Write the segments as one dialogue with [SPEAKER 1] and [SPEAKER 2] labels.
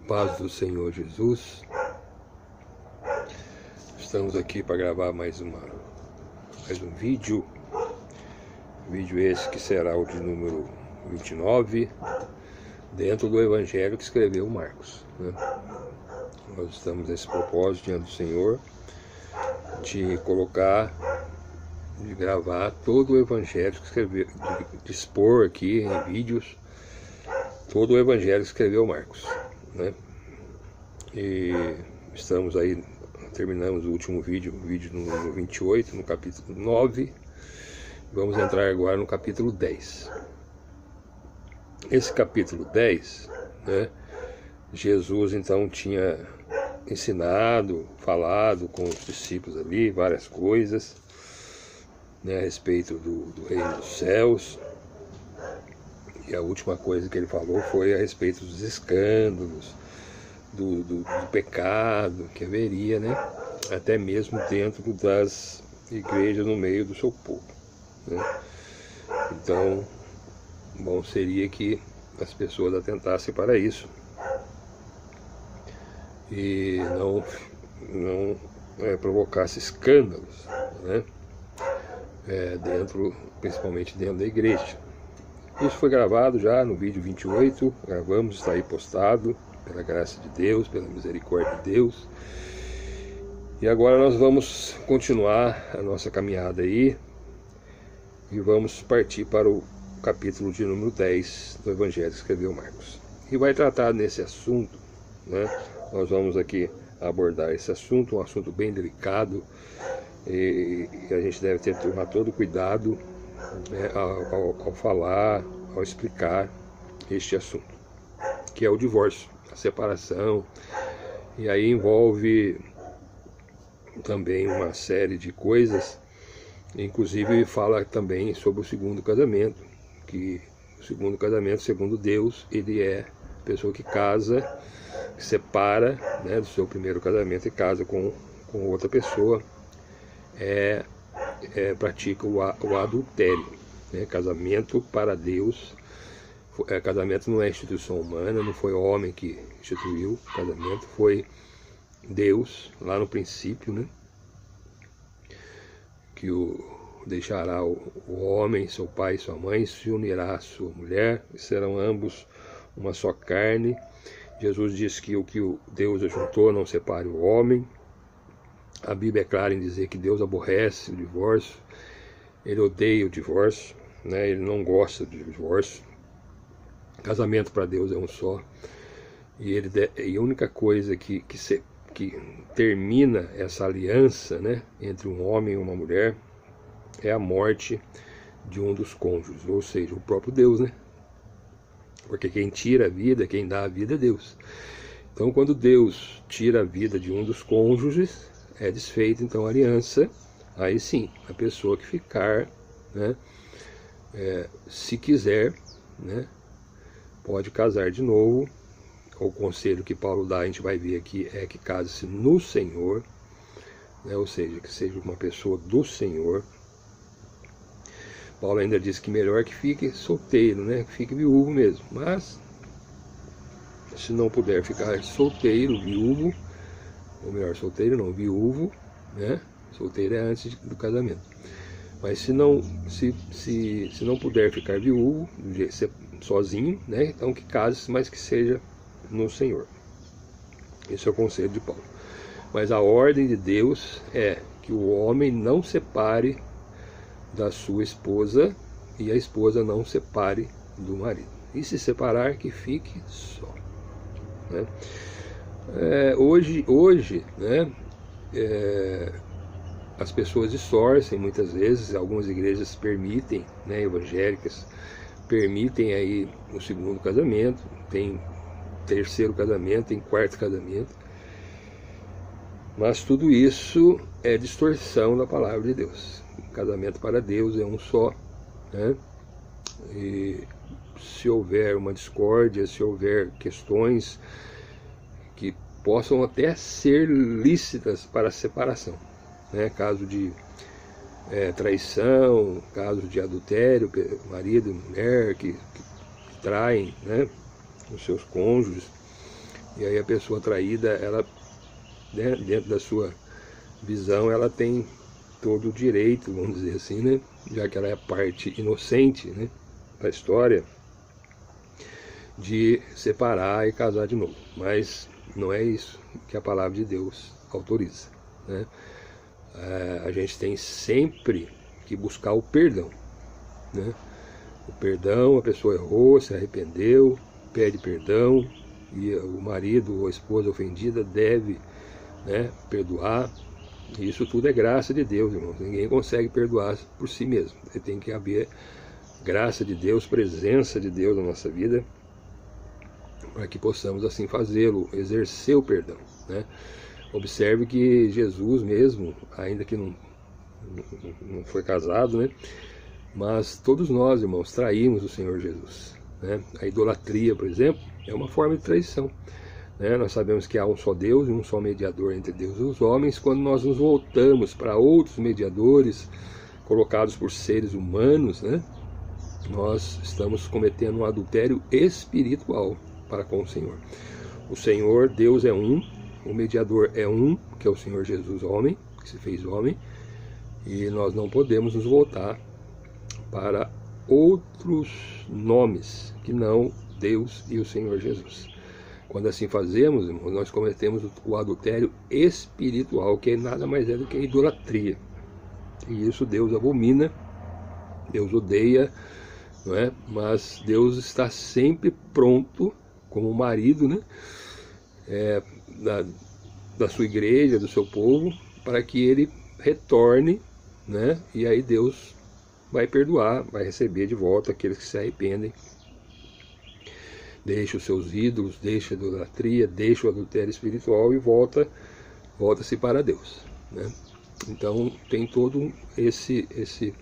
[SPEAKER 1] Paz do Senhor Jesus. Estamos aqui para gravar mais um vídeo. Vídeo esse que será o de número 29, dentro do Evangelho que escreveu Marcos, né? Nós estamos nesse propósito diante do Senhor de gravar todo o Evangelho que escreveu, de expor aqui em vídeos todo o Evangelho que escreveu Marcos, né? E estamos aí, terminamos o último vídeo, o vídeo número 28, no capítulo 9. Vamos entrar agora no capítulo 10. Esse capítulo 10, né, Jesus então tinha ensinado, falado com os discípulos ali várias coisas, né, a respeito do reino dos céus. E a última coisa que ele falou foi a respeito dos escândalos, do pecado que haveria, né, até mesmo dentro das igrejas no meio do seu povo, né? Então, bom seria que as pessoas atentassem para isso e não provocasse escândalos, né, principalmente dentro da igreja. Isso foi gravado já no vídeo 28, gravamos, está aí postado, pela graça de Deus, pela misericórdia de Deus. E agora nós vamos continuar a nossa caminhada aí e vamos partir para o capítulo de número 10 do Evangelho que escreveu Marcos. E vai tratar nesse assunto, né? Nós vamos aqui abordar esse assunto, um assunto bem delicado, e a gente deve tomar todo cuidado, né, ao falar, ao explicar este assunto, que é o divórcio, a separação. E aí envolve também uma série de coisas, inclusive fala também sobre o segundo casamento, que o segundo casamento, segundo Deus, ele é a pessoa que casa, que separa, né, do seu primeiro casamento e casa com outra pessoa, pratica o adultério, né? Casamento para Deus, casamento não é instituição humana, não foi o homem que instituiu o casamento, foi Deus, lá no princípio, né? Que deixará o homem, seu pai e sua mãe, se unirá à sua mulher, e serão ambos uma só carne. Jesus diz que o que Deus ajuntou não separe o homem. A Bíblia é clara em dizer que Deus aborrece o divórcio, ele odeia o divórcio, né? Ele não gosta do divórcio. Casamento para Deus é um só, e a única coisa que termina essa aliança, né, entre um homem e uma mulher é a morte de um dos cônjuges, ou seja, o próprio Deus, né? Porque quem tira a vida, quem dá a vida é Deus. Então, quando Deus tira a vida de um dos cônjuges, é desfeita então a aliança. Aí sim, a pessoa que ficar, né, se quiser, né, pode casar de novo. O conselho que Paulo dá, a gente vai ver aqui, é que case-se no Senhor, né, ou seja, que seja uma pessoa do Senhor. Paulo ainda diz que melhor que fique solteiro, né, que fique viúvo mesmo. Mas, se não puder ficar solteiro, viúvo, ou melhor, solteiro não, viúvo, né? Solteiro é antes do casamento. Mas se não puder ficar viúvo, sozinho, né? Então que case, mas que seja no Senhor. Esse é o conselho de Paulo. Mas a ordem de Deus é que o homem não separe da sua esposa e a esposa não separe do marido. E se separar, que fique só, né? Hoje, né, as pessoas distorcem muitas vezes. Algumas igrejas permitem, né, evangélicas, permitem aí o segundo casamento, tem terceiro casamento, tem quarto casamento, mas tudo isso é distorção da palavra de Deus. O casamento para Deus é um só, né? E se houver uma discórdia, se houver questões que possam até ser lícitas para separação, né? Caso de traição, caso de adultério, marido e mulher que traem, né, os seus cônjuges. E aí a pessoa traída, ela, né, dentro da sua visão, ela tem todo o direito, vamos dizer assim, né, já que ela é a parte inocente, né, da história, de separar e casar de novo. Mas não é isso que a palavra de Deus autoriza, né? A gente tem sempre que buscar o perdão, né? O perdão, a pessoa errou, se arrependeu, pede perdão, e o marido ou a esposa ofendida deve, né, perdoar. E isso tudo é graça de Deus, irmãos. Ninguém consegue perdoar por si mesmo. Tem que haver graça de Deus, presença de Deus na nossa vida, para que possamos assim fazê-lo, exercer o perdão, né? Observe que Jesus mesmo, ainda que não foi casado, né, mas todos nós, irmãos, traímos o Senhor Jesus, né? A idolatria, por exemplo, é uma forma de traição, né? Nós sabemos que há um só Deus e um só mediador entre Deus e os homens. Quando nós nos voltamos para outros mediadores colocados por seres humanos, né, nós estamos cometendo um adultério espiritual para com o Senhor. O Senhor, Deus é um, o mediador é um, que é o Senhor Jesus, homem, que se fez homem, e nós não podemos nos voltar para outros nomes que não Deus e o Senhor Jesus. Quando assim fazemos, irmãos, nós cometemos o adultério espiritual, que nada mais é do que a idolatria. E isso Deus abomina, Deus odeia, não é? Mas Deus está sempre pronto, como marido, né, da sua igreja, do seu povo, para que ele retorne, né, e aí Deus vai perdoar, vai receber de volta aqueles que se arrependem, deixa os seus ídolos, deixa a idolatria, deixa o adultério espiritual e volta-se para Deus, né? Então tem todo esse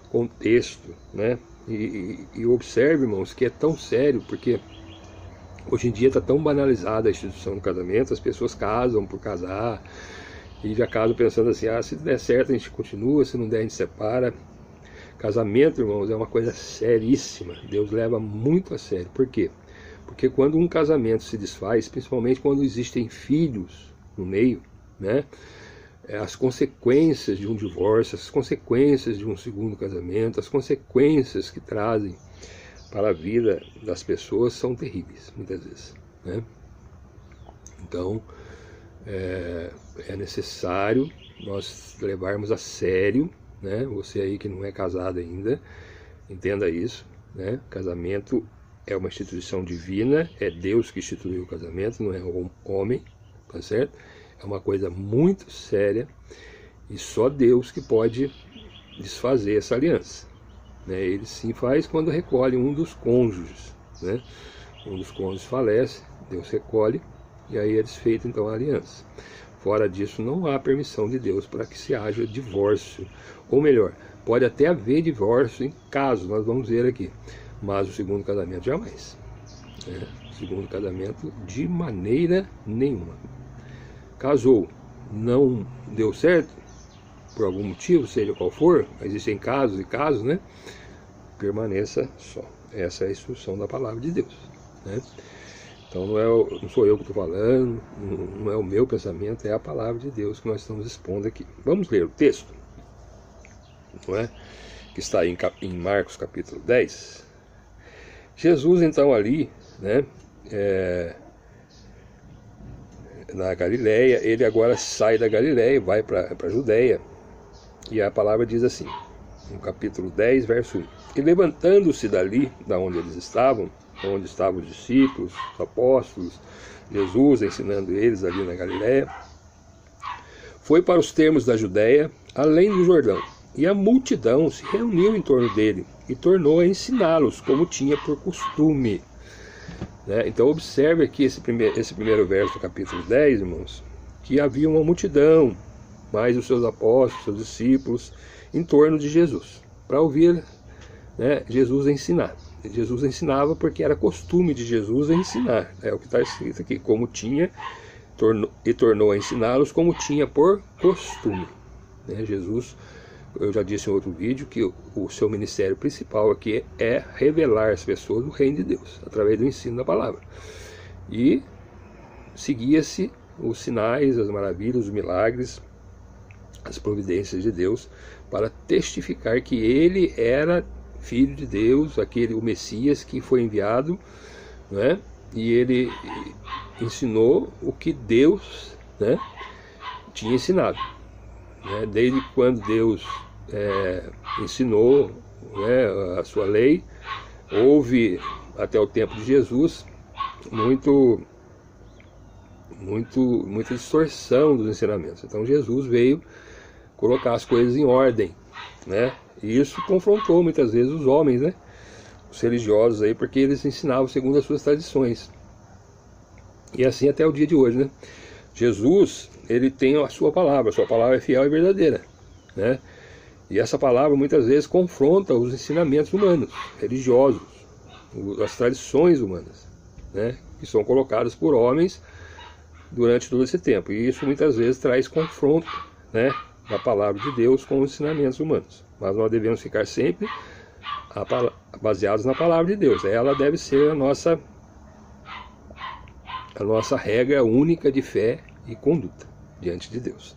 [SPEAKER 1] contexto, né? E observe, irmãos, que é tão sério, porque hoje em dia está tão banalizada a instituição do casamento, as pessoas casam por casar, e já casam pensando assim, se der certo a gente continua, se não der a gente separa. Casamento, irmãos, é uma coisa seríssima, Deus leva muito a sério. Por quê? Porque quando um casamento se desfaz, principalmente quando existem filhos no meio, né, as consequências de um divórcio, as consequências de um segundo casamento, as consequências que trazem para a vida das pessoas são terríveis, muitas vezes, né? Então, é necessário nós levarmos a sério, né? Você aí que não é casado ainda, entenda isso, né? Casamento é uma instituição divina, é Deus que instituiu o casamento, não é o homem, tá certo? É uma coisa muito séria e só Deus que pode desfazer essa aliança, né? Ele sim faz quando recolhe um dos cônjuges, né? Um dos cônjuges falece, Deus recolhe e aí é desfeita então a aliança. Fora disso não há permissão de Deus para que se haja divórcio, ou melhor, pode até haver divórcio em caso, nós vamos ver aqui, mas o segundo casamento jamais, né? O segundo casamento de maneira nenhuma. Casou, não deu certo, por algum motivo, seja qual for, existem casos e casos, né? Permaneça só. Essa é a instrução da palavra de Deus, né? Então não sou eu que estou falando, não é o meu pensamento, é a palavra de Deus que nós estamos expondo aqui. Vamos ler o texto, não é? Que está em Marcos capítulo 10. Jesus então ali, né, na Galileia, ele agora sai da Galileia e vai para a Judeia. E a palavra diz assim, no capítulo 10, verso 1. E levantando-se dali, da onde eles estavam, onde estavam os discípulos, os apóstolos, Jesus ensinando eles ali na Galileia, foi para os termos da Judeia, além do Jordão. E a multidão se reuniu em torno dele e tornou a ensiná-los, como tinha por costume. Né? Então observe aqui esse primeiro verso do capítulo 10, irmãos, que havia uma multidão, mais os seus apóstolos, seus discípulos, em torno de Jesus, para ouvir, né, Jesus ensinar. Jesus ensinava porque era costume de Jesus ensinar, é o que está escrito aqui, como tinha, tornou a ensiná-los como tinha por costume. Né? Jesus, eu já disse em outro vídeo, que o seu ministério principal aqui é revelar às pessoas o reino de Deus, através do ensino da palavra. E seguia-se os sinais, as maravilhas, os milagres, as providências de Deus, para testificar que ele era filho de Deus, o Messias que foi enviado, né? E ele ensinou o que Deus, né, tinha ensinado, né? Desde quando Deus ensinou, né, a sua lei, houve até o tempo de Jesus muita distorção dos ensinamentos. Então Jesus veio colocar as coisas em ordem, né? E isso confrontou muitas vezes os homens, né, os religiosos aí, porque eles ensinavam segundo as suas tradições. E assim até o dia de hoje, né? Jesus, ele tem a sua palavra é fiel e verdadeira, né? E essa palavra muitas vezes confronta os ensinamentos humanos, religiosos, as tradições humanas, né, que são colocadas por homens durante todo esse tempo. E isso muitas vezes traz confronto, né, da palavra de Deus com os ensinamentos humanos. Mas nós devemos ficar sempre baseados na palavra de Deus. Ela deve ser a nossa regra única de fé e conduta diante de Deus.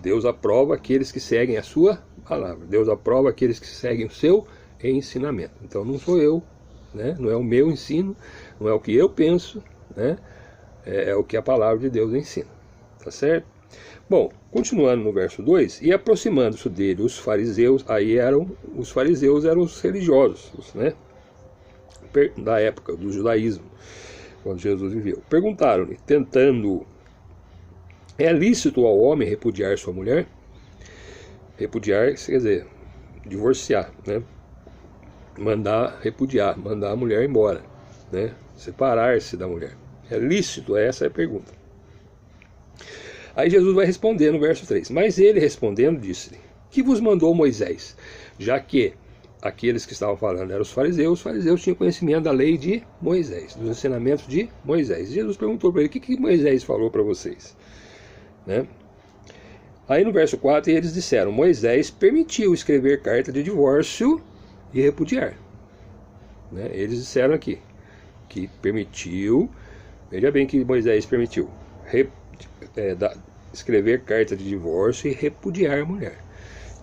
[SPEAKER 1] Deus aprova aqueles que seguem a sua palavra. Deus aprova aqueles que seguem o seu ensinamento. Então não sou eu, né? Não é o meu ensino, não é o que eu penso, né? É o que a palavra de Deus ensina. Tá certo? Bom, continuando no verso 2, e aproximando-se dele os fariseus, os fariseus eram os religiosos, né, da época do judaísmo, quando Jesus viveu. Perguntaram-lhe, tentando: é lícito ao homem repudiar sua mulher? Repudiar, quer dizer, divorciar, né? Mandar repudiar, mandar a mulher embora, né? Separar-se da mulher. É lícito? Essa é a pergunta. Aí Jesus vai responder no verso 3. Mas ele respondendo disse-lhe: que vos mandou Moisés? Já que aqueles que estavam falando eram os fariseus tinham conhecimento da lei de Moisés, dos ensinamentos de Moisés. E Jesus perguntou para ele: o que Moisés falou para vocês? Né? Aí no verso 4 eles disseram: Moisés permitiu escrever carta de divórcio e repudiar. Né? Eles disseram aqui que permitiu, veja bem que Moisés permitiu escrever carta de divórcio e repudiar a mulher.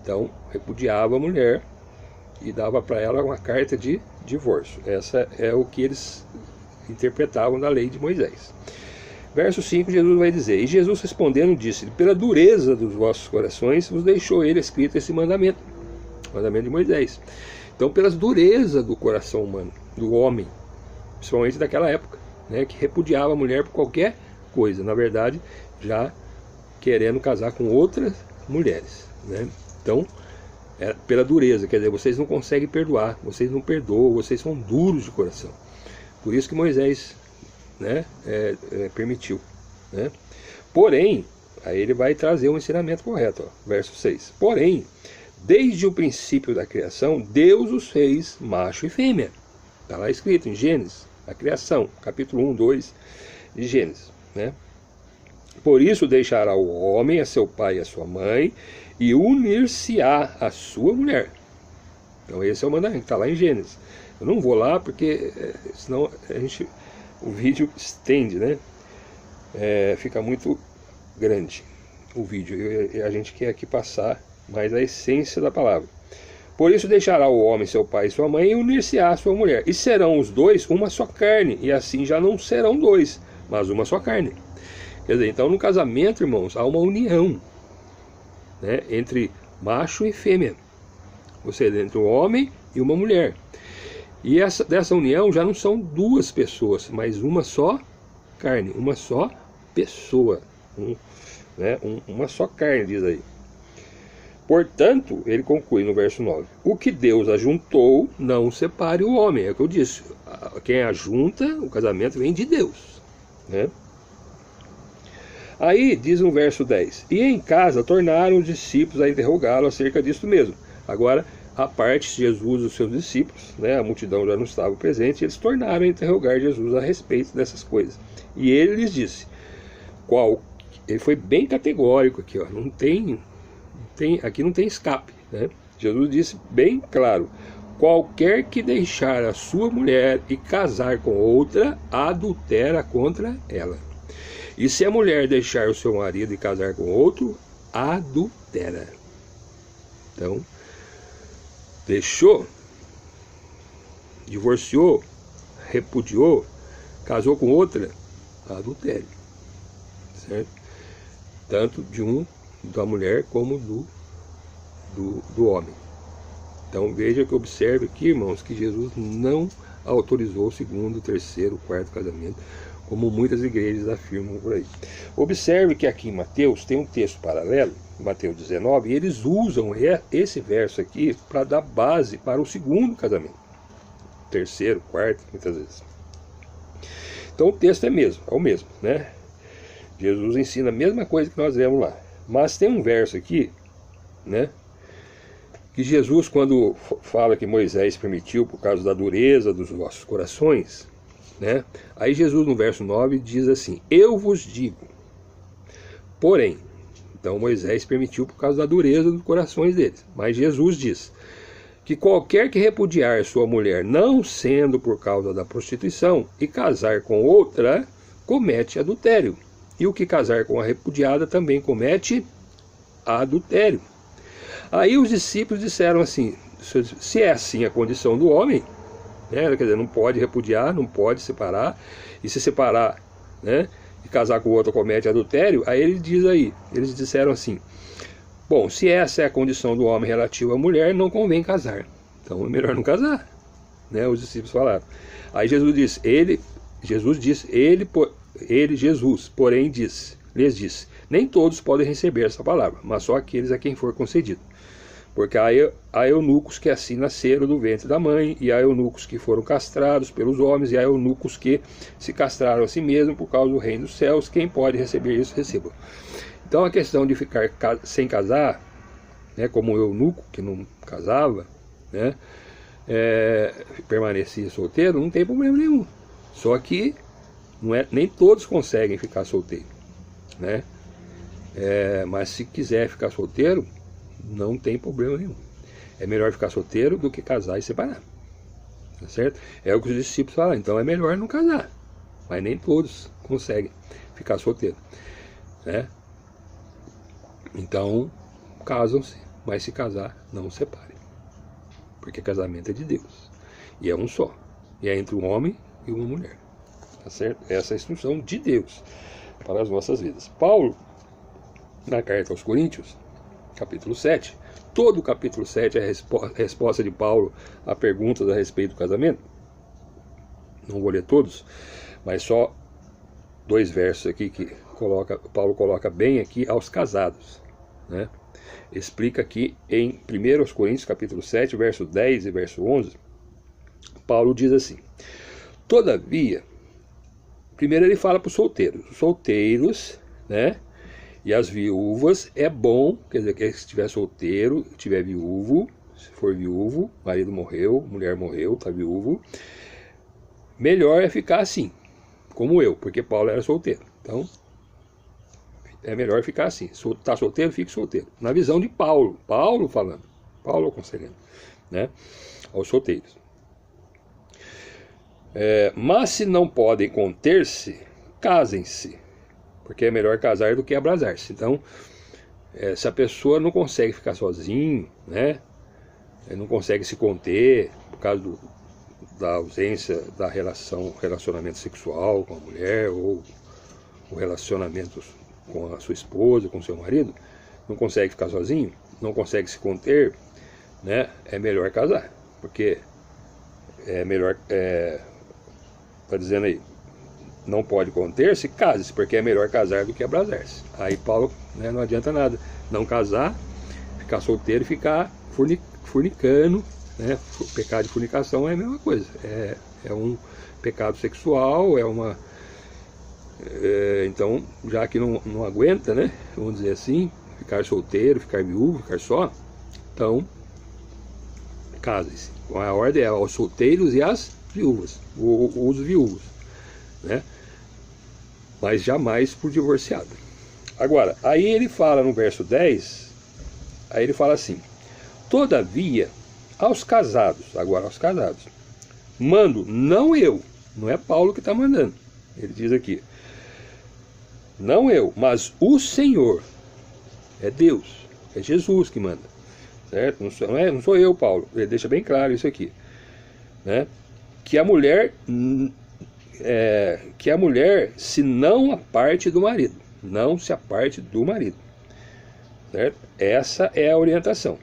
[SPEAKER 1] Então repudiava a mulher e dava para ela uma carta de divórcio. Essa é o que eles interpretavam da lei de Moisés. Verso 5, Jesus vai dizer: e Jesus respondendo disse-lhe: pela dureza dos vossos corações vos deixou ele escrito esse mandamento, o mandamento de Moisés. Então, pelas durezas do coração humano, do homem, principalmente daquela época, né, que repudiava a mulher por qualquer coisa, na verdade já querendo casar com outras mulheres, né? Então, pela dureza, quer dizer, vocês não conseguem perdoar, vocês não perdoam, vocês são duros de coração. Por isso que Moisés, né, permitiu, né? Porém, aí ele vai trazer um ensinamento correto, ó, verso 6. Porém, desde o princípio da criação, Deus os fez macho e fêmea. Está lá escrito em Gênesis, a criação, capítulo 1, 2 de Gênesis, né? Por isso deixará o homem a seu pai e a sua mãe, e unir-se-á a sua mulher. Então esse é o mandamento, está lá em Gênesis. Eu não vou lá porque senão o vídeo estende, né? Fica muito grande o vídeo, e a gente quer aqui passar mais a essência da palavra. Por isso deixará o homem seu pai e sua mãe, e unir-se-á a sua mulher, e serão os dois uma só carne, e assim já não serão dois, mas uma só carne. Quer dizer, então no casamento, irmãos, há uma união, né, entre macho e fêmea, ou seja, entre um homem e uma mulher. E dessa união já não são duas pessoas, mas uma só carne, uma só pessoa, uma só carne, diz aí. Portanto, ele conclui no verso 9: o que Deus ajuntou, não separe o homem. É o que eu disse, quem ajunta, o casamento vem de Deus, né? Aí diz no verso 10: e em casa tornaram os discípulos a interrogá-lo acerca disso mesmo. Agora, a parte de Jesus e os seus discípulos, né, a multidão já não estava presente, eles tornaram a interrogar Jesus a respeito dessas coisas. E ele lhes disse, ele foi bem categórico aqui, ó, aqui não tem escape, né? Jesus disse bem claro: qualquer que deixar a sua mulher e casar com outra, adultera contra ela. E se a mulher deixar o seu marido e casar com outro, adultera. Então, deixou, divorciou, repudiou, casou com outra, adultério, certo? Tanto da mulher como do homem. Então veja que observe aqui, irmãos, que Jesus não autorizou o segundo, terceiro, quarto casamento, como muitas igrejas afirmam por aí. Observe que aqui em Mateus tem um texto paralelo, Mateus 19, e eles usam esse verso aqui para dar base para o segundo casamento, terceiro, quarto, muitas vezes. Então o texto é o mesmo, né? Jesus ensina a mesma coisa que nós vemos lá. Mas tem um verso aqui, né? Que Jesus, quando fala que Moisés permitiu por causa da dureza dos vossos corações, né? Aí Jesus no verso 9 diz assim: eu vos digo, porém, então Moisés permitiu por causa da dureza dos corações deles, mas Jesus diz que qualquer que repudiar sua mulher, não sendo por causa da prostituição, e casar com outra, comete adultério. E o que casar com a repudiada também comete adultério. Aí os discípulos disseram assim: se é assim a condição do homem, né, quer dizer, não pode repudiar, não pode separar, e se separar, né, e casar com outra comete adultério, aí eles disseram assim: bom, se essa é a condição do homem relativa à mulher, não convém casar. Então é melhor não casar, né? Os discípulos falaram. Aí Jesus disse, porém lhes disse, nem todos podem receber essa palavra, mas só aqueles a quem for concedido. Porque há eunucos que assim nasceram do ventre da mãe, e há eunucos que foram castrados pelos homens, e há eunucos que se castraram a si mesmos por causa do reino dos céus. Quem pode receber isso, receba. Então a questão de ficar sem casar, né, como o eunuco que não casava, né, permanecia solteiro, não tem problema nenhum. Só que nem todos conseguem ficar solteiro, né? Mas se quiser ficar solteiro, não tem problema nenhum. É melhor ficar solteiro do que casar e separar, tá certo? É o que os discípulos falam. Então é melhor não casar, mas nem todos conseguem ficar solteiro, né? Então casam-se, mas se casar, não separem, porque casamento é de Deus e é um só, e é entre um homem e uma mulher, tá certo? Essa é a instrução de Deus para as nossas vidas. Paulo, na carta aos Coríntios, capítulo 7, todo o capítulo 7 é a resposta de Paulo a perguntas a respeito do casamento. Não vou ler todos, mas só 2 versos aqui que Paulo coloca bem aqui aos casados, né? Explica aqui em 1 Coríntios capítulo 7, verso 10 e verso 11, Paulo diz assim: todavia, primeiro ele fala para os solteiros, né? E as viúvas, é bom, quer dizer, que se estiver solteiro, estiver viúvo, se for viúvo, marido morreu, mulher morreu, está viúvo, melhor é ficar assim, como eu, porque Paulo era solteiro. Então, é melhor ficar assim. Está solteiro, fique solteiro. Na visão de Paulo falando, Paulo aconselhando, né, aos solteiros. Mas se não podem conter-se, casem-se, porque é melhor casar do que abrasar-se. Então, se a pessoa não consegue ficar sozinho, né, não consegue se conter por causa da ausência da relacionamento sexual com a mulher, ou o relacionamento com a sua esposa, com o seu marido, não consegue ficar sozinho, não consegue se conter, né, é melhor casar, porque é melhor, está dizendo aí, não pode conter-se, case-se, porque é melhor casar do que abrasar-se. Aí Paulo, né, não adianta nada não casar, ficar solteiro e ficar fornicando, né? O pecado de fornicação é a mesma coisa, é um pecado sexual, então, já que não aguenta, né, vamos dizer assim, ficar solteiro, ficar viúvo, ficar só, então casem-se. A ordem é aos solteiros e às viúvas, os viúvos, né, mas jamais por divorciado. Agora, aí ele fala no verso 10, aí ele fala assim: todavia, aos casados, mando, não eu, não é Paulo que está mandando, ele diz aqui, Não eu, mas o Senhor. É Deus, é Jesus que manda, certo? Não sou eu, Paulo. Ele deixa bem claro isso aqui, né? Que a mulher se não aparte do marido, não se aparte do marido, certo? Essa é a orientação.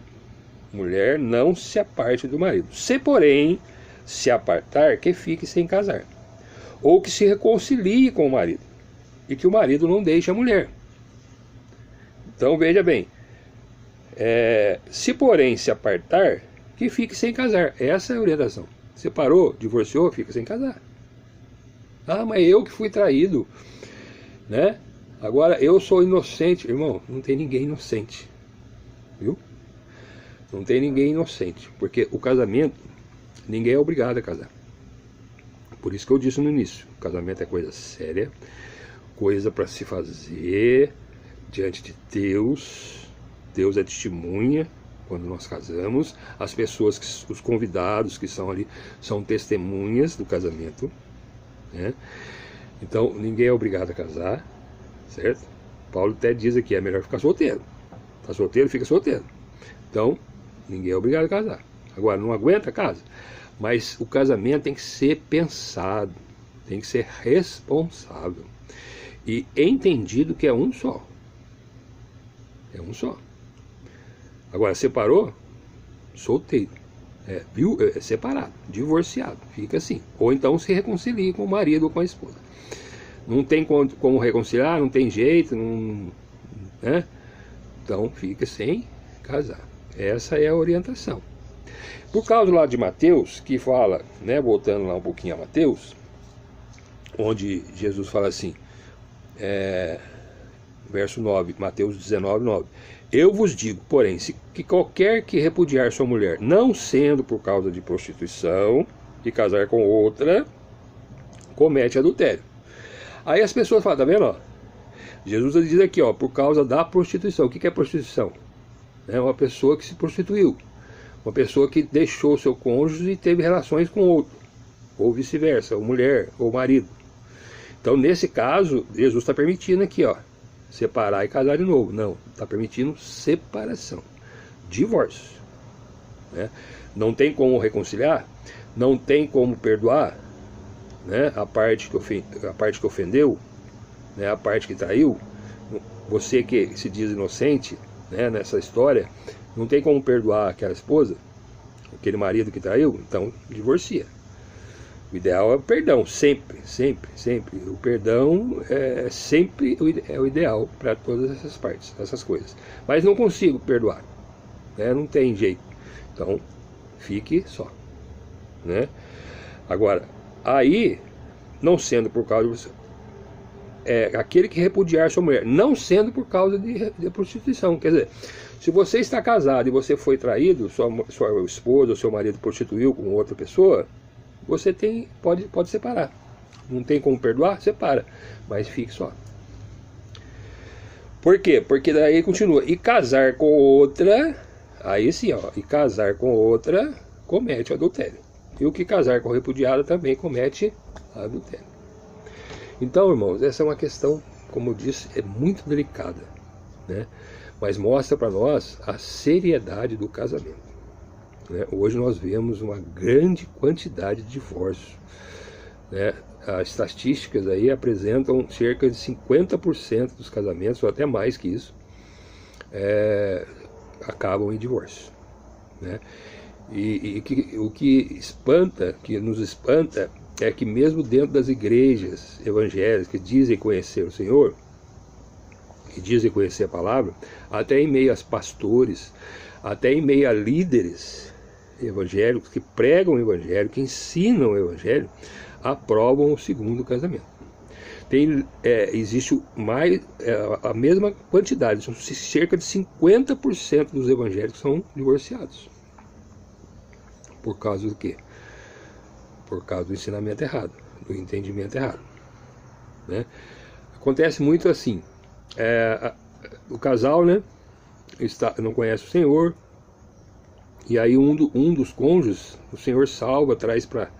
[SPEAKER 1] Mulher não se aparte do marido. Se porém se apartar, que fique sem casar, ou que se reconcilie com o marido, e que o marido não deixe a mulher. Então veja bem, se porém se apartar, que fique sem casar. Essa é a orientação. Separou, divorciou, fica sem casar. Ah, mas eu que fui traído, né? Agora eu sou inocente. Irmão, não tem ninguém inocente, viu? Não tem ninguém inocente, porque o casamento, ninguém é obrigado a casar. Por isso que eu disse no início, o casamento é coisa séria, coisa para se fazer diante de Deus. Deus é testemunha quando nós casamos. As pessoas, os convidados que são ali, são testemunhas do casamento, né? Então ninguém é obrigado a casar, certo? Paulo até diz aqui, é melhor ficar solteiro. Tá solteiro, fica solteiro. Então ninguém é obrigado a casar. Agora, não aguenta, casa. Mas o casamento tem que ser pensado, tem que ser responsável e entendido que é um só. É um só. Agora, separou? Solteiro. Separado, divorciado. Fica assim. Ou então se reconcilie com o marido ou com a esposa. Não tem como reconciliar, não tem jeito, não, né? Então fica sem casar. Essa é a orientação. Por causa lá de Mateus, que fala, né, voltando lá um pouquinho a Mateus, onde Jesus fala assim, verso 9, Mateus 19, 9. Eu vos digo, porém, que qualquer que repudiar sua mulher, não sendo por causa de prostituição, e casar com outra, comete adultério. Aí as pessoas falam, tá vendo, ó? Jesus diz aqui, ó, por causa da prostituição. O que é prostituição? É uma pessoa que se prostituiu, uma pessoa que deixou o seu cônjuge e teve relações com outro, ou vice-versa, ou mulher, ou marido. Então, nesse caso, Jesus está permitindo aqui, ó, separar e casar de novo. Não, está permitindo separação, divórcio, né? Não tem como reconciliar, não tem como perdoar, né? A parte que ofendeu, né? A parte que traiu. Você que se diz inocente, né, nessa história, não tem como perdoar aquela esposa, aquele marido que traiu, então divorcia. O ideal é o perdão, sempre, sempre, sempre. O perdão é sempre o ideal para todas essas partes, essas coisas. Mas não consigo perdoar, né? Não tem jeito. Então, fique só, né? Agora, aí, não sendo por causa aquele que repudiar sua mulher, não sendo por causa de prostituição. Quer dizer, se você está casado e você foi traído, sua esposa ou seu marido prostituiu com outra pessoa, você pode separar. Não tem como perdoar? Separa. Mas fique só. Por quê? Porque daí continua. E casar com outra, aí sim, ó, e casar com outra comete adultério. E o que casar com repudiada também comete adultério. Então, irmãos, essa é uma questão, como eu disse, é muito delicada, né? Mas mostra para nós a seriedade do casamento, né? Hoje nós vemos uma grande quantidade de divórcios, né? As estatísticas aí apresentam cerca de 50% dos casamentos, ou até mais que isso, acabam em divórcio, né? E o que nos espanta, é que mesmo dentro das igrejas evangélicas que dizem conhecer o Senhor, que dizem conhecer a palavra, até em meio a pastores, até em meio a líderes evangélicos que pregam o evangelho, que ensinam o evangelho, aprovam o segundo casamento. Existe a mesma quantidade, são cerca de 50% dos evangélicos são divorciados. Por causa do quê? Por causa do ensinamento errado, do entendimento errado, né? Acontece muito assim, o casal, né, não conhece o Senhor, e aí um dos cônjuges, o Senhor salva, traz para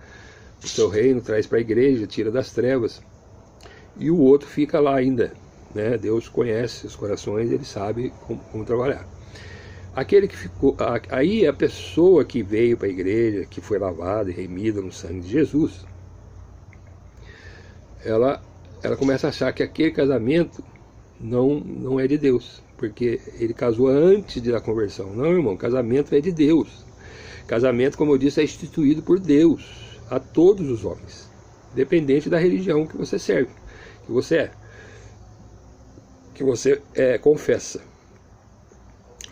[SPEAKER 1] o seu reino, traz para a igreja, tira das trevas, e o outro fica lá ainda, né? Deus conhece os corações, Ele sabe como trabalhar. Aquele que ficou, aí a pessoa que veio para a igreja, que foi lavada e remida no sangue de Jesus, ela começa a achar que aquele casamento não é de Deus, porque ele casou antes da conversão. Não, irmão, casamento é de Deus. Casamento, como eu disse, é instituído por Deus a todos os homens, independente da religião que você serve, que você confessa.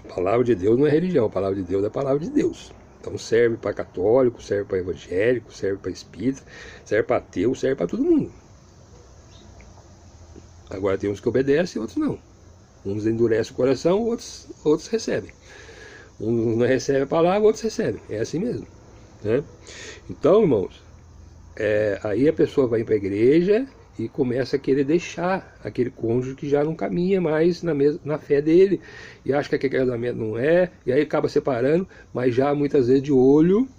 [SPEAKER 1] A palavra de Deus não é religião, a palavra de Deus é a palavra de Deus. Então serve para católico, serve para evangélico, serve para espírita, serve para ateu, serve para todo mundo. Agora tem uns que obedecem e outros não. Uns endurecem o coração, outros recebem. Uns não recebem a palavra, outros recebem. É assim mesmo, né? Então, irmãos, aí a pessoa vai para a igreja e começa a querer deixar aquele cônjuge que já não caminha mais na fé dele, e acha que aquele casamento não é, e aí acaba separando, mas já muitas vezes de olho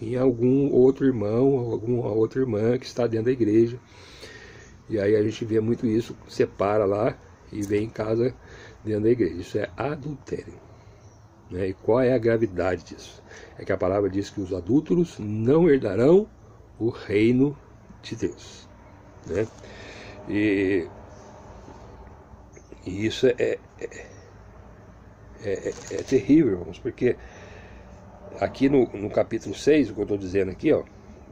[SPEAKER 1] em algum outro irmão, ou alguma outra irmã que está dentro da igreja. E aí a gente vê muito isso, separa lá e vem em casa dentro da igreja. Isso é adultério, né? E qual é a gravidade disso? É que a palavra diz que os adúlteros não herdarão o reino de Deus, né? E isso é terrível, irmãos, porque aqui no capítulo 6, o que eu estou dizendo aqui, ó,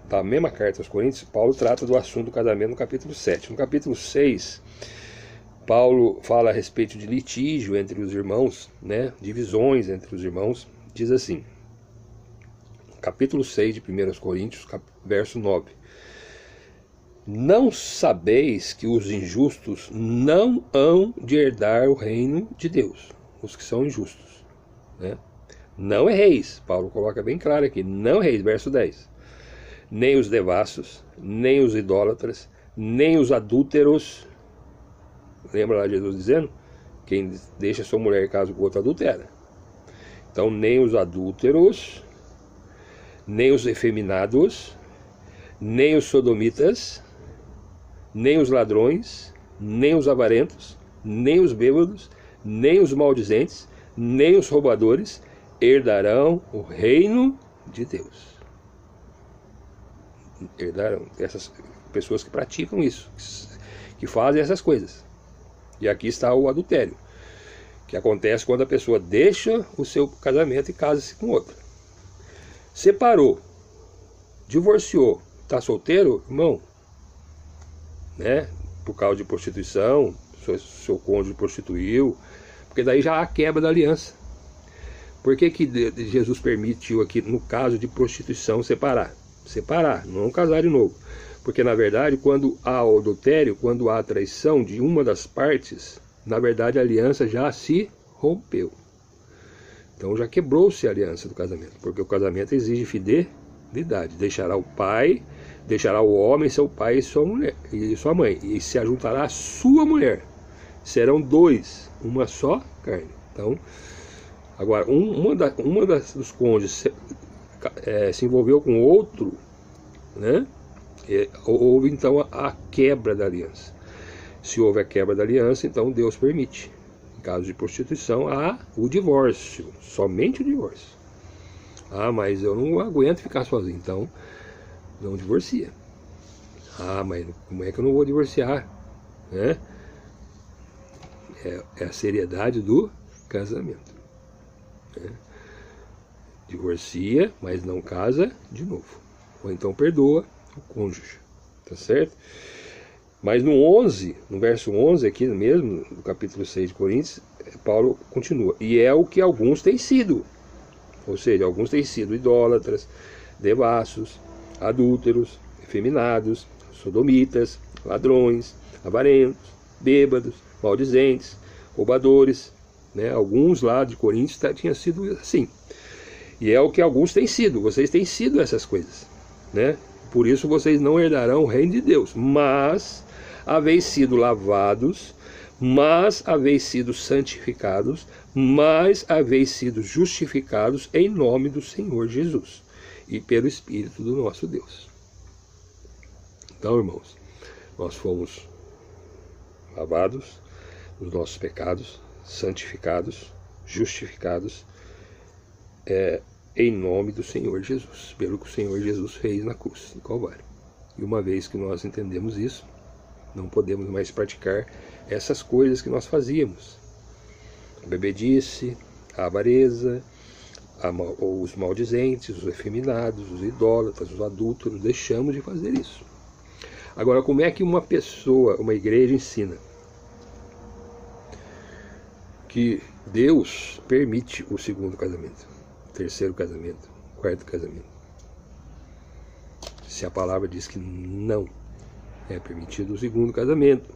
[SPEAKER 1] da mesma carta aos Coríntios, Paulo trata do assunto do casamento no capítulo 7. No capítulo 6, Paulo fala a respeito de litígio entre os irmãos, né? Divisões entre os irmãos. Diz assim, capítulo 6 de 1 Coríntios, verso 9: não sabeis que os injustos não hão de herdar o reino de Deus? Os que são injustos, né? Não erreis, Paulo coloca bem claro aqui, não erreis, verso 10. Nem os devassos, nem os idólatras, nem os adúlteros. Lembra lá Jesus dizendo? Quem deixa sua mulher em casa com outro adultera. Então, nem os adúlteros, nem os efeminados, nem os sodomitas, nem os ladrões, nem os avarentos, nem os bêbados, nem os maldizentes, nem os roubadores herdarão o reino de Deus. Herdarão. Essas pessoas que praticam isso, que fazem essas coisas. E aqui está o adultério, que acontece quando a pessoa deixa o seu casamento e casa-se com outra. Separou, divorciou, está solteiro, irmão, né? Por causa de prostituição, seu cônjuge prostituiu, porque daí já há quebra da aliança. Por que Jesus permitiu aqui, no caso de prostituição, separar, não casar de novo? Porque na verdade, quando há o adultério, quando há a traição de uma das partes, na verdade a aliança já se rompeu. Então já quebrou-se a aliança do casamento, porque o casamento exige fidelidade. Deixará o pai, deixará o homem, seu pai e sua mulher e sua mãe, e se ajuntará a sua mulher. Serão dois, uma só carne. Então, agora, uma dos cônjuges se envolveu com outro, né? Houve então a quebra da aliança. Se houve a quebra da aliança, então Deus permite, em caso de prostituição, o divórcio, somente o divórcio. Mas eu não aguento ficar sozinho, então não divorcia. Mas como é que eu não vou divorciar, né? É a seriedade do casamento, né? Divorcia, mas não casa de novo, ou então perdoa o cônjuge, tá certo? Mas no verso 11 aqui mesmo, no capítulo 6 de Coríntios, Paulo continua: e é o que alguns têm sido, ou seja, alguns têm sido idólatras, devassos, adúlteros, efeminados, sodomitas, ladrões, avarentos, bêbados, maldizentes, roubadores, né? Alguns lá de Coríntios tinham sido assim. E é o que alguns têm sido, vocês têm sido essas coisas, né? Por isso vocês não herdarão o reino de Deus. Mas haveis sido lavados, mas haveis sido santificados, mas haveis sido justificados em nome do Senhor Jesus e pelo Espírito do nosso Deus. Então, irmãos, nós fomos lavados dos nossos pecados, santificados, justificados, em nome do Senhor Jesus, pelo que o Senhor Jesus fez na cruz do Calvário. E uma vez que nós entendemos isso, não podemos mais praticar essas coisas que nós fazíamos: a bebedice, a avareza, os maldizentes, os efeminados, os idólatras, os adúlteros. Deixamos de fazer isso. Agora, como é que uma pessoa, uma igreja ensina que Deus permite o segundo casamento, o terceiro casamento, o quarto casamento, se a palavra diz que não é permitido o segundo casamento?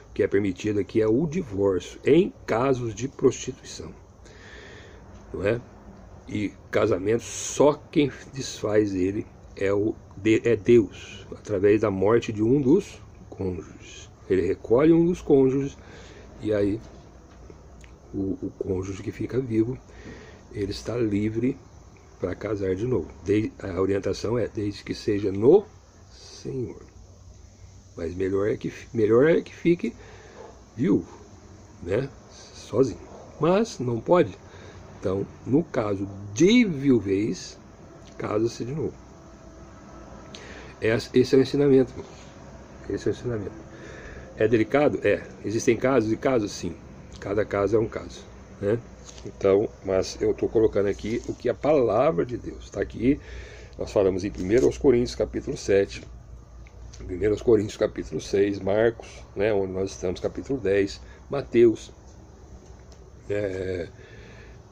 [SPEAKER 1] O que é permitido aqui é o divórcio em casos de prostituição, não é? E casamento, só quem desfaz ele é Deus, através da morte de um dos cônjuges. Ele recolhe um dos cônjuges, e aí o cônjuge que fica vivo, ele está livre para casar de novo. A orientação é desde que seja no Senhor. Mas melhor é que fique viúvo, né? Sozinho. Mas não pode. Então, no caso de viuvez, casa-se de novo. Esse é o ensinamento. Esse é o ensinamento. É delicado? É. Existem casos e casos? Sim. Cada caso é um caso, né? Então, mas eu estou colocando aqui o que a palavra de Deus está aqui. Nós falamos em 1 Coríntios capítulo 7, 1 Coríntios capítulo 6, Marcos, né, onde nós estamos, capítulo 10, Mateus,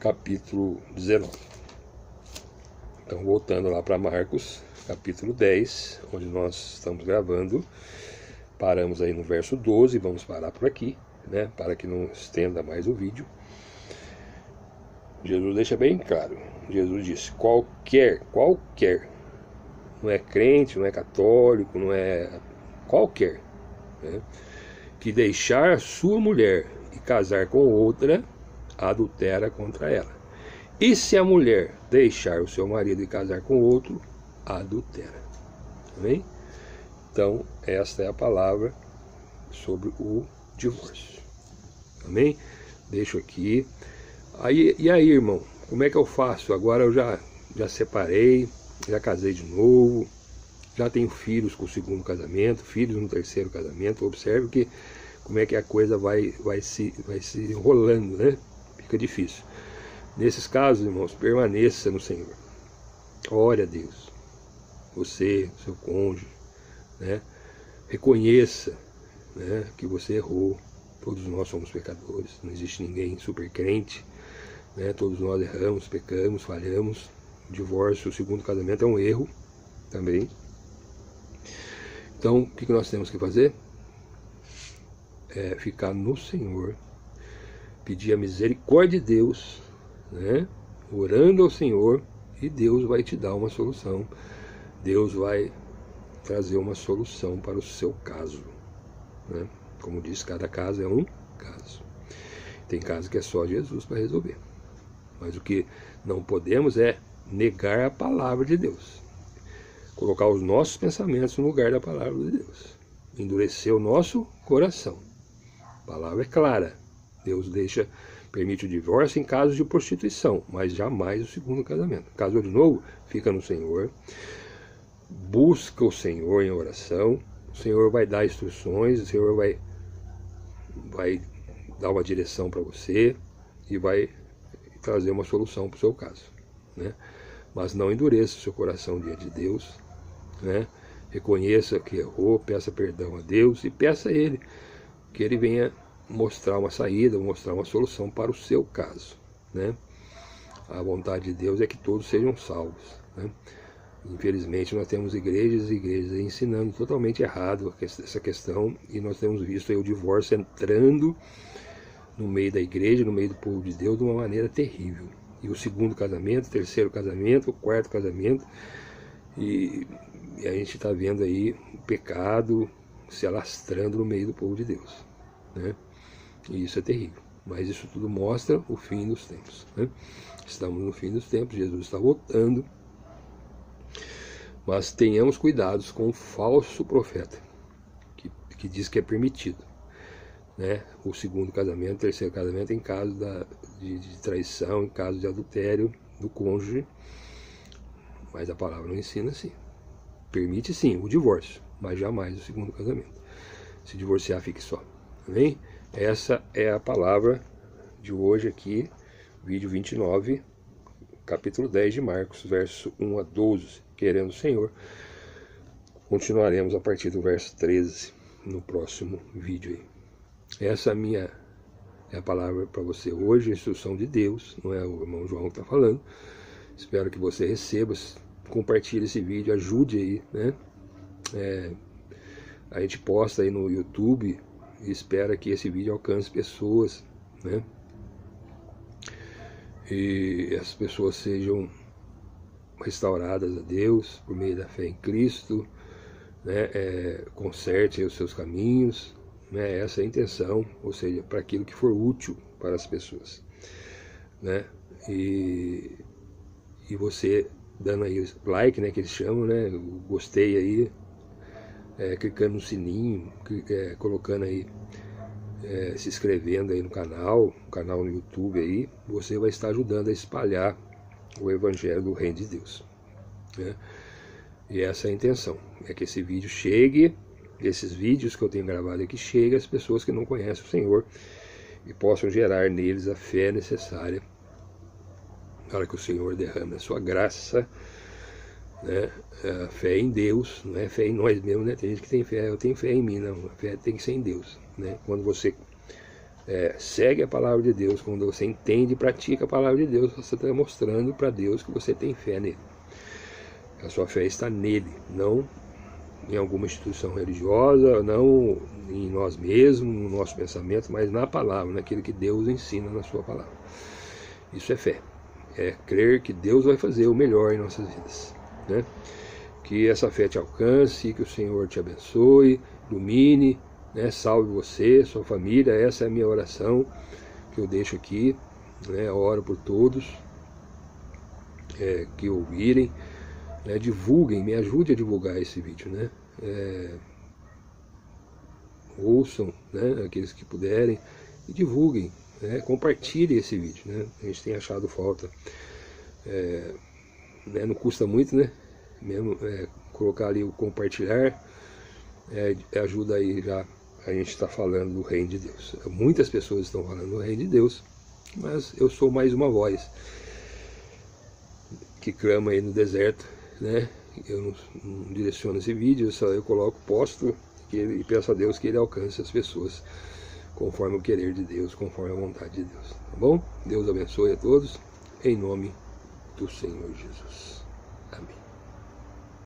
[SPEAKER 1] capítulo 19. Então, voltando lá para Marcos, capítulo 10, onde nós estamos gravando, paramos aí no verso 12, vamos parar por aqui, né, para que não estenda mais o vídeo. Jesus deixa bem claro. Jesus disse: qualquer, não é crente, não é católico, não é qualquer, né, que deixar sua mulher e casar com outra, adultera contra ela. E se a mulher deixar o seu marido e casar com outro, adultera. Amém? Então, esta é a palavra sobre o divórcio. Amém? Deixo aqui. E aí, irmão, como é que eu faço? Agora eu já separei, já casei de novo, já tenho filhos com o segundo casamento, filhos no terceiro casamento. Observe como é que a coisa vai se enrolando, né? Fica difícil. Nesses casos, irmãos, permaneça no Senhor. Ore a Deus. Você, seu cônjuge, né? Reconheça, né, que você errou. Todos nós somos pecadores. Não existe ninguém super crente, né? Todos nós erramos, pecamos, falhamos. O divórcio, o segundo casamento é um erro também. Então, o que nós temos que fazer? É ficar no Senhor, pedir a misericórdia de Deus, né? Orando ao Senhor, e Deus vai te dar uma solução. Deus vai trazer uma solução para o seu caso, né? Como disse, cada caso é um caso. Tem caso que é só Jesus para resolver. Mas o que não podemos é negar a palavra de Deus. Colocar os nossos pensamentos no lugar da palavra de Deus. Endurecer o nosso coração. A palavra é clara. Deus permite o divórcio em casos de prostituição, mas jamais o segundo casamento. Casou de novo, fica no Senhor. Busca o Senhor em oração. O Senhor vai dar instruções, o Senhor vai dar uma direção para você e vai trazer uma solução para o seu caso, né? Mas não endureça o seu coração diante de Deus, né? Reconheça que errou, peça perdão a Deus e peça a Ele que Ele venha mostrar uma saída, mostrar uma solução para o seu caso, né? A vontade de Deus é que todos sejam salvos, né? Infelizmente nós temos igrejas e igrejas ensinando totalmente errado essa questão, e nós temos visto aí o divórcio entrando no meio da igreja, no meio do povo de Deus, de uma maneira terrível. E o segundo casamento, o terceiro casamento, o quarto casamento, e a gente está vendo aí o pecado se alastrando no meio do povo de Deus, né? E isso é terrível. Mas isso tudo mostra o fim dos tempos, né? Estamos no fim dos tempos, Jesus está voltando. Mas tenhamos cuidados com o falso profeta, que diz que é permitido. né, o segundo casamento, o terceiro casamento em caso de traição, em caso de adultério do cônjuge. Mas a palavra não ensina assim. Permite sim o divórcio, mas jamais o segundo casamento. Se divorciar, fique só. Amém? Essa é a palavra de hoje aqui, vídeo 29, capítulo 10 de Marcos, verso 1 a 12. Querendo o Senhor, continuaremos a partir do verso 13 no próximo vídeo aí. Essa é a palavra para você hoje, a instrução de Deus, não é o irmão João que está falando. Espero que você receba, compartilhe esse vídeo, ajude aí, né? A gente posta aí no YouTube e espera que esse vídeo alcance pessoas, né? E essas pessoas sejam restauradas a Deus por meio da fé em Cristo, né? Conserte aí os seus caminhos, né? Essa é a intenção, ou seja, para aquilo que for útil para as pessoas, né? E você dando aí like, né, que eles chamam, né, o gostei aí, clicando no sininho, colocando aí, se inscrevendo aí no canal no YouTube aí, você vai estar ajudando a espalhar o Evangelho do Reino de Deus, né? E essa é a intenção, é que esse vídeo chegue, esses vídeos que eu tenho gravado aqui, chegue às pessoas que não conhecem o Senhor e possam gerar neles a fé necessária para que o Senhor derrame a sua graça, né? A fé em Deus, não é fé em nós mesmos, né? Tem gente que tem fé, eu tenho fé em mim, não, a fé tem que ser em Deus, né? Quando você segue a palavra de Deus, quando você entende e pratica a palavra de Deus, você está mostrando para Deus que você tem fé nele. A sua fé está nele, não em alguma instituição religiosa, não em nós mesmos, no nosso pensamento, mas na palavra, naquilo que Deus ensina na sua palavra. Isso é fé. É crer que Deus vai fazer o melhor em nossas vidas, né? Que essa fé te alcance, que o Senhor te abençoe, ilumine, né? Salve você, sua família. Essa é a minha oração que eu deixo aqui, né? Oro por todos que ouvirem, né? Divulguem, me ajude a divulgar esse vídeo, né? Ouçam, né? Aqueles que puderem, e divulguem. Compartilhe esse vídeo, né? A gente tem achado falta, né? Não custa muito, né? Mesmo colocar ali o compartilhar, ajuda aí já a gente está falando do Reino de Deus. Muitas pessoas estão falando do Reino de Deus, mas eu sou mais uma voz que clama aí no deserto, né? Eu não direciono esse vídeo, eu coloco, posto e peço a Deus que ele alcance as pessoas conforme o querer de Deus, conforme a vontade de Deus, tá bom? Deus abençoe a todos, em nome do Senhor Jesus. Amém.